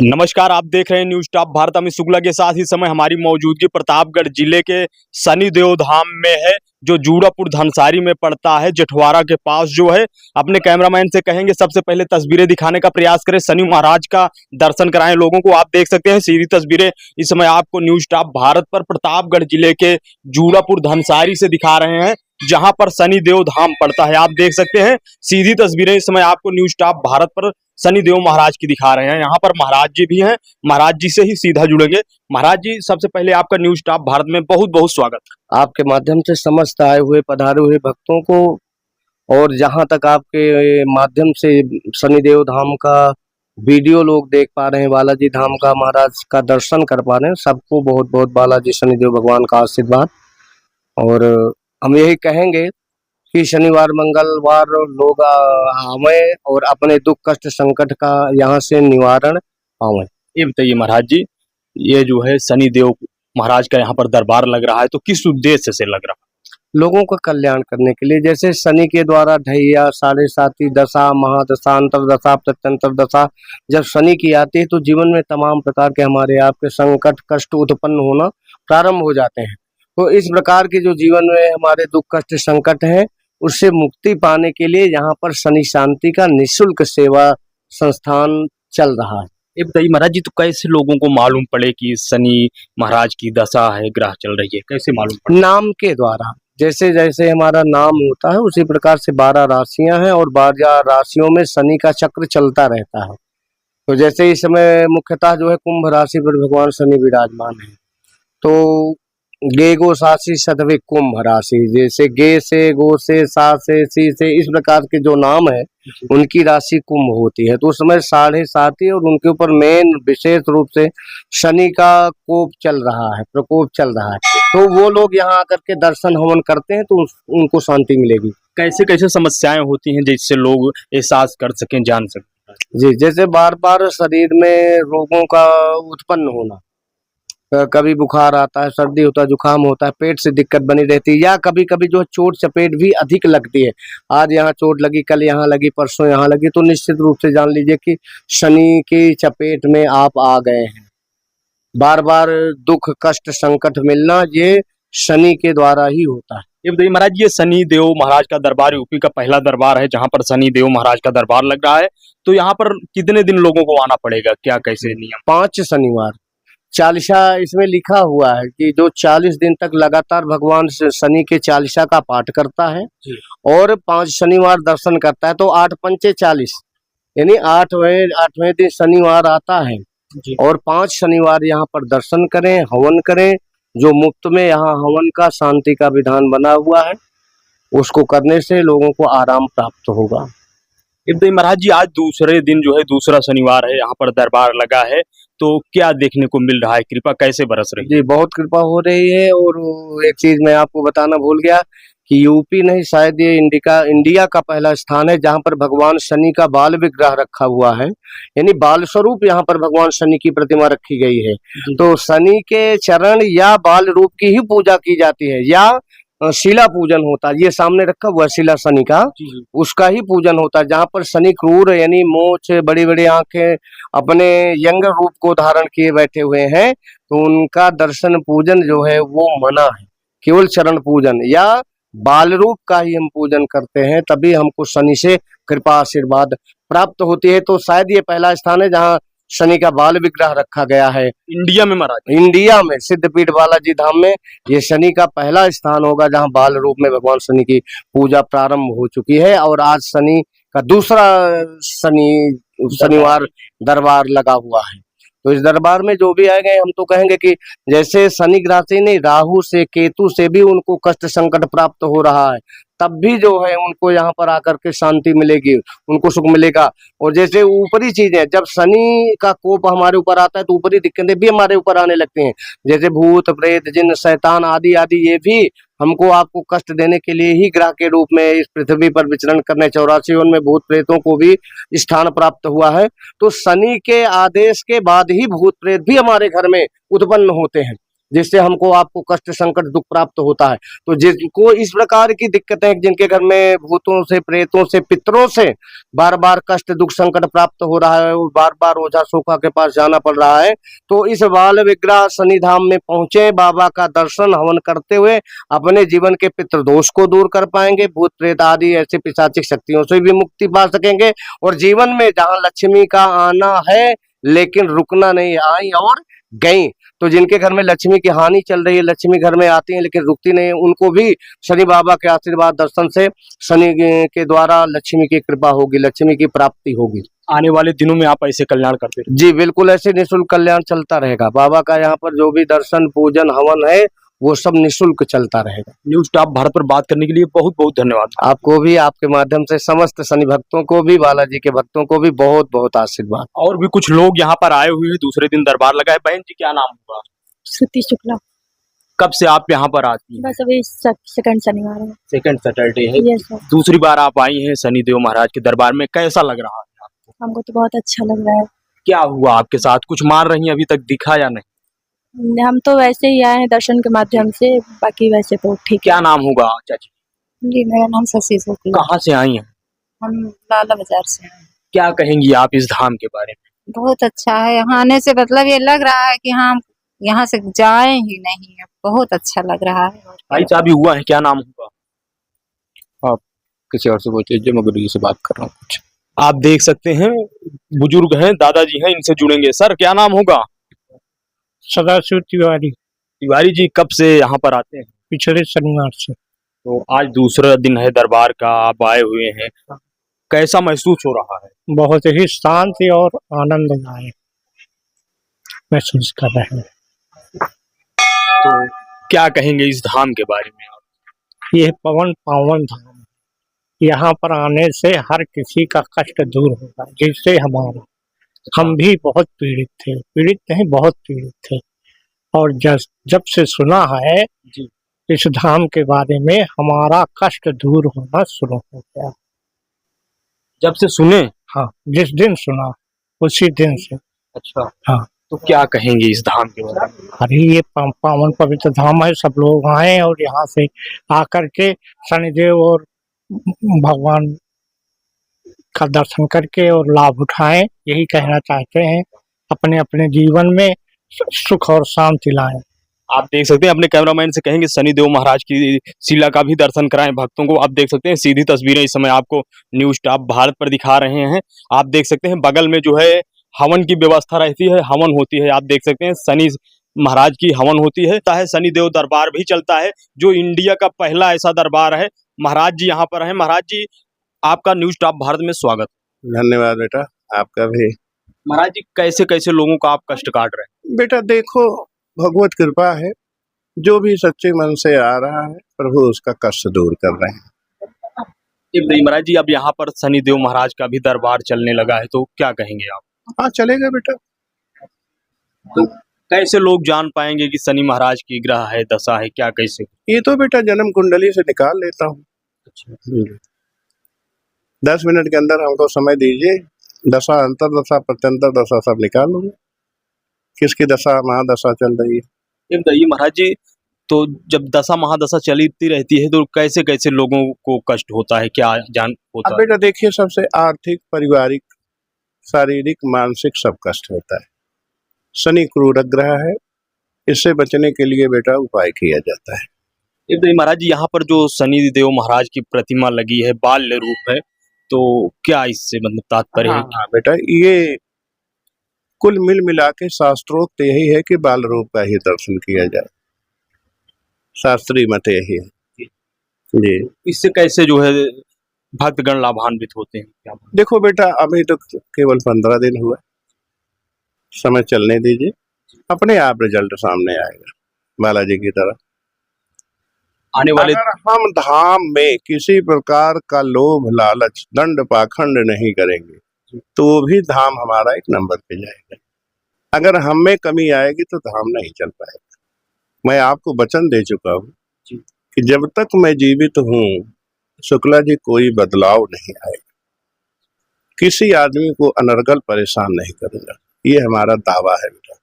नमस्कार, आप देख रहे हैं न्यूज टॉप भारत। अमित शुक्ला के साथ ही समय हमारी मौजूदगी प्रतापगढ़ जिले के शनिदेव धाम में है, जो जूड़ापुर धनसारी में पड़ता है, जेठवाड़ा के पास जो है। अपने कैमरामैन से कहेंगे सबसे पहले तस्वीरें दिखाने का प्रयास करें, शनि महाराज का दर्शन कराएं लोगों को। आप देख सकते हैं सीधी तस्वीरें इस समय आपको न्यूज टॉप भारत पर प्रतापगढ़ जिले के जूड़ापुर धनसारी से दिखा रहे हैं, जहां पर शनिदेव धाम पड़ता है। आप देख सकते हैं सीधी तस्वीरें इस समय आपको न्यूज टॉप भारत पर शनिदेव महाराज की दिखा रहे हैं। यहाँ पर महाराज जी भी हैं, महाराज जी से ही सीधा जुड़ेंगे। महाराज जी, सबसे पहले आपका न्यूज टॉप भारत में बहुत बहुत स्वागत। आपके माध्यम से समस्त आए हुए पधारे हुए भक्तों को, और जहां तक आपके माध्यम से शनिदेव धाम का वीडियो लोग देख पा रहे हैं, बालाजी धाम का महाराज का दर्शन कर पा रहे हैं, सबको बहुत बहुत बालाजी शनिदेव भगवान का आशीर्वाद। और हम यही कहेंगे कि शनिवार मंगलवार लोग आवें और अपने दुख कष्ट संकट का यहाँ से निवारण पावें। ये बताइए महाराज जी, ये जो है शनिदेव महाराज का यहाँ पर दरबार लग रहा है, तो किस उद्देश्य से लग रहा है? लोगों का कल्याण करने के लिए। जैसे शनि के द्वारा ढैया, साढ़े साती, दशा, महादशा, अंतरदशा, प्रत्यंतर दशा जब शनि की आती है तो जीवन में तमाम प्रकार के हमारे आपके संकट कष्ट उत्पन्न होना प्रारंभ हो जाते हैं। तो इस प्रकार के जो जीवन में हमारे दुख कष्ट संकट है, उससे मुक्ति पाने के लिए यहाँ पर शनि शांति का निःशुल्क सेवा संस्थान चल रहा है। ये बताइए महाराज जी, तो कैसे लोगों को मालूम पड़े कि शनि महाराज की दशा है, ग्रह चल रही है, कैसे मालूम पड़े? नाम के द्वारा। जैसे जैसे हमारा नाम होता है उसी प्रकार से 12 राशियां हैं और 12 राशियों में शनि का चक्र चलता रहता है। तो जैसे इस समय मुख्यतः जो है कुंभ राशि पर भगवान शनि विराजमान है, तो गे गो सासी सतवे कुंभ राशि, जैसे गे से, गो से, सा से, सी से, इस प्रकार के जो नाम है उनकी राशि कुंभ होती है। तो उस समय साढ़े साती और उनके ऊपर मेन विशेष रूप से शनि का कोप चल रहा है, प्रकोप चल रहा है। तो वो लोग यहाँ आकर के दर्शन हवन करते हैं तो उनको शांति मिलेगी। कैसे कैसे समस्याएं होती हैं जिससे लोग एहसास कर सकें, जान सकें? जी, जैसे बार बार शरीर में रोगों का उत्पन्न होना, कभी बुखार आता है, सर्दी होता है, जुकाम होता है, पेट से दिक्कत बनी रहती है, या कभी कभी जो चोट चपेट भी अधिक लगती है। आज यहाँ चोट लगी, कल यहाँ लगी, परसों यहाँ लगी, तो निश्चित रूप से जान लीजिए कि शनि की चपेट में आप आ गए हैं। बार बार दुख कष्ट संकट मिलना ये शनि के द्वारा ही होता है। ये बताइए महाराज, ये शनि देव महाराज का दरबार यूपी का पहला दरबार है जहाँ पर शनि देव महाराज का दरबार लग रहा है। तो यहाँ पर कितने दिन लोगों को आना पड़ेगा, क्या कैसे नियम? 5 शनिवार। चालीसा इसमें लिखा हुआ है कि जो 40 दिन तक लगातार भगवान शनि के चालीसा का पाठ करता है और 5 शनिवार दर्शन करता है, तो 8 पंचे 40, यानी 8वें दिन शनिवार आता है और 5 शनिवार यहाँ पर दर्शन करें, हवन करें। जो मुफ्त में यहाँ हवन का शांति का विधान बना हुआ है, उसको करने से लोगों को आराम प्राप्त होगा। महाराज जी, आज दूसरे दिन जो है, दूसरा शनिवार है, यहाँ पर दरबार लगा है, तो क्या देखने को मिल रहा है? कृपा कैसे बरस रही है? जी, बहुत कृपा हो रही है। और एक चीज मैं आपको बताना भूल गया कि यूपी नहीं, शायद ये इंडिया का पहला स्थान है जहाँ पर भगवान शनि का बाल विग्रह रखा हुआ है, यानी बाल स्वरूप यहाँ पर भगवान शनि की प्रतिमा रखी गई है। तो शनि के चरण या बाल रूप की ही पूजा की जाती है, या शिला पूजन होता है। ये सामने रखा हुआ शिला शनि का, उसका ही पूजन होता है, जहाँ पर शनि क्रूर यानी मोछ, बड़ी बड़ी आंखें, अपने यंग रूप को धारण किए बैठे हुए हैं, तो उनका दर्शन पूजन जो है वो मना है। केवल चरण पूजन या बाल रूप का ही हम पूजन करते हैं, तभी हमको शनि से कृपा आशीर्वाद प्राप्त होती है। तो शायद ये पहला स्थान है जहाँ शनि का बाल विग्रह रखा गया है इंडिया में महाराज। इंडिया में सिद्धपीठ बालाजी धाम में ये शनि का पहला स्थान होगा जहां बाल रूप में भगवान शनि की पूजा प्रारंभ हो चुकी है। और आज शनि का दूसरा शनिवार दरबार लगा हुआ है। तो इस दरबार में जो भी आएंगे, हम तो कहेंगे कि जैसे शनि ग्रह से नहीं, राहु से, केतु से भी उनको कष्ट संकट प्राप्त हो रहा है, तब भी जो है उनको यहाँ पर आकर के शांति मिलेगी, उनको सुख मिलेगा। और जैसे ऊपरी चीजें, जब शनि का कोप हमारे ऊपर आता है तो ऊपरी दिक्कतें भी हमारे ऊपर आने लगती हैं, जैसे भूत प्रेत जिन शैतान आदि आदि, ये भी हमको आपको कष्ट देने के लिए ही ग्रह के रूप में इस पृथ्वी पर विचरण करने 84 में भूत प्रेतों को भी स्थान प्राप्त हुआ है। तो शनि के आदेश के बाद ही भूत प्रेत भी हमारे घर में उत्पन्न होते हैं। जिससे हमको आपको कष्ट संकट दुख प्राप्त होता है। तो जिनको इस प्रकार की दिक्कतें, जिनके घर में भूतों से, प्रेतों से, पितरों से बार बार कष्ट दुख संकट प्राप्त हो रहा है और बार बार ओझा सोखा के पास जाना पड़ रहा है, तो इस बाल विग्रह शनि धाम में पहुंचे, बाबा का दर्शन हवन करते हुए अपने जीवन के पितृदोष को दूर कर पाएंगे, भूत प्रेत आदि ऐसे पिशाचिक शक्तियों से भी मुक्ति पा सकेंगे और जीवन में जहां लक्ष्मी का आना है लेकिन रुकना नहीं, आई और गई। तो जिनके घर में लक्ष्मी की हानि चल रही है, लक्ष्मी घर में आती है लेकिन रुकती नहीं, उनको भी शनि बाबा के आशीर्वाद दर्शन से शनि के द्वारा लक्ष्मी की कृपा होगी, लक्ष्मी की प्राप्ति होगी। आने वाले दिनों में आप ऐसे कल्याण करते रहिए। जी बिल्कुल, ऐसे निःशुल्क कल्याण चलता रहेगा। बाबा का यहाँ पर जो भी दर्शन पूजन हवन है वो सब निःशुल्क चलता रहेगा। न्यूज टॉप भारत पर बात करने के लिए बहुत बहुत धन्यवाद। आपको भी, आपके माध्यम से समस्त शनि भक्तों को भी, बालाजी के भक्तों को भी बहुत बहुत आशीर्वाद। और भी कुछ लोग यहाँ पर आए हुए हैं, दूसरे दिन दरबार लगा है। बहन जी क्या नाम होगा? श्रुति शुक्ला। कब से आप यहाँ पर आती हैं? बस अभी सेकंड शनिवार है। सेकंड सैटरडे है। Yes sir. दूसरी बार आप आई हैं शनिदेव महाराज के दरबार में, कैसा लग रहा है आपको? हमको तो बहुत अच्छा लग रहा है। क्या हुआ आपके साथ? कुछ मान रही हैं, अभी तक दिखा या नहीं? हम तो वैसे ही आए हैं दर्शन के माध्यम से, बाकी वैसे तो ठीक है। क्या नाम होगा चाची? जी मेरा नाम शशि शुक्ला। कहाँ से आई हैं? हम लाला बाजार से हैं। क्या कहेंगी आप इस धाम के बारे में? बहुत अच्छा है, यहाँ आने से मतलब ये लग रहा है कि हम यहाँ से जाए ही नहीं है, बहुत अच्छा लग रहा है। भाई साहब ही हुआ है, क्या नाम होगा? किसी और से पूछिए, मैं गुरु जी से बात कर रहा हूँ कुछ। आप देख सकते हैं बुजुर्ग हैं, दादाजी हैं, इनसे जुड़ेंगे। सर क्या नाम होगा? सदाशिव तिवारी। तिवारी जी कब से यहाँ पर आते हैं? पिछले शनिवार से। तो आज दूसरा दिन है दरबार का, आप आए हुए हैं, कैसा महसूस हो रहा है? बहुत ही शांति और आनंददायक महसूस कर रहे हैं। तो क्या कहेंगे इस धाम के बारे में आप? यह पवन पावन धाम है। यहाँ पर आने से हर किसी का कष्ट दूर होगा, जिससे हमारा, हम भी बहुत पीड़ित थे, पीड़ित नहीं बहुत पीड़ित थे, और जब से सुना है जी इस धाम के बारे में, हमारा कष्ट दूर होना शुरू हो गया। जब से सुने? हाँ, जिस दिन सुना उसी दिन से। अच्छा हाँ। तो क्या कहेंगे इस धाम के बारे में? अरे ये पावन पवित्र धाम है, सब लोग आए और यहाँ से आकर के शनिदेव और भगवान का दर्शन करके और लाभ उठाएं, यही कहना चाहते हैं। अपने अपने जीवन में सुख और शांति लाएं। आप देख सकते हैं, अपने कैमरामैन से कहेंगे शनिदेव महाराज की शिला का भी दर्शन कराएं भक्तों को। आप देख सकते हैं सीधी तस्वीरें इस समय आपको न्यूज टॉप भारत पर दिखा रहे हैं। आप देख सकते हैं बगल में जो है हवन की व्यवस्था रहती है, हवन होती है। आप देख सकते हैं शनि महाराज की हवन होती है। शनिदेव दरबार भी चलता है, जो इंडिया का पहला ऐसा दरबार है। महाराज जी यहाँ पर है। महाराज जी आपका न्यूज टॉप भारत में स्वागत। धन्यवाद बेटा, आपका भी। महाराज जी कैसे कैसे लोगों का आप कष्ट काट रहे हैं? बेटा देखो, भगवत कृपा है, जो भी सच्चे मन से आ रहा है प्रभु उसका कष्ट दूर कर रहे हैं। महाराज जी अब यहाँ पर शनिदेव महाराज का भी दरबार चलने लगा है, तो क्या कहेंगे आप? हाँ चलेगा बेटा। तो कैसे लोग जान पाएंगे कि शनि महाराज की ग्रह है, दशा है, क्या कैसे? ये तो बेटा जन्म कुंडली से निकाल लेता हूँ। 10 मिनट के अंदर हमको समय दीजिए, दशा अंतर दशा प्रत्यंतर दशा सब निकाल लूंगा, किसकी दशा महादशा चल रही है। महाराज जी तो जब दशा महादशा चलती रहती है तो कैसे कैसे लोगों को कष्ट होता है, क्या जान होता अब बेटा देखिए, सबसे आर्थिक, पारिवारिक, शारीरिक, मानसिक सब कष्ट होता है। शनि क्रूर ग्रह है, इससे बचने के लिए बेटा उपाय किया जाता है। महाराज जी यहाँ पर जो शनि देव महाराज की प्रतिमा लगी है, बाल्य रूप है, तो क्या इससे मतलब तात्पर्य है? हाँ बेटा, ये कुल मिल मिला के शास्त्रोक्त यही है कि बाल रूप का ही दर्शन किया जाए, शास्त्रीय मत यही है जी। इससे कैसे जो है भक्तगण लाभान्वित होते हैं? क्या देखो बेटा, अभी तो केवल 15 दिन हुआ, समय चलने दीजिए, अपने आप रिजल्ट सामने आएगा बालाजी की तरह। आने वाले अगर हम धाम में किसी प्रकार का लोभ लालच दंड पाखंड नहीं करेंगे तो वो भी धाम हमारा एक नंबर पे जाएगा। अगर हम में कमी आएगी तो धाम नहीं चल पाएगा। मैं आपको वचन दे चुका हूँ कि जब तक मैं जीवित हूँ शुक्ला जी कोई बदलाव नहीं आएगा, किसी आदमी को अनर्गल परेशान नहीं करूंगा, ये हमारा दावा है बेटा।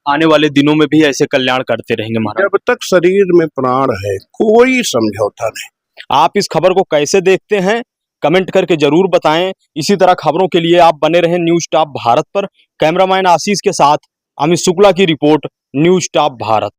आने वाले दिनों में भी ऐसे कल्याण करते रहेंगे महाराज। जब तक शरीर में प्राण है कोई समझौता नहीं। आप इस खबर को कैसे देखते हैं कमेंट करके जरूर बताएं। इसी तरह खबरों के लिए आप बने रहें न्यूज टॉप भारत पर। कैमरामैन आशीष के साथ अमित शुक्ला की रिपोर्ट, न्यूज टॉप भारत।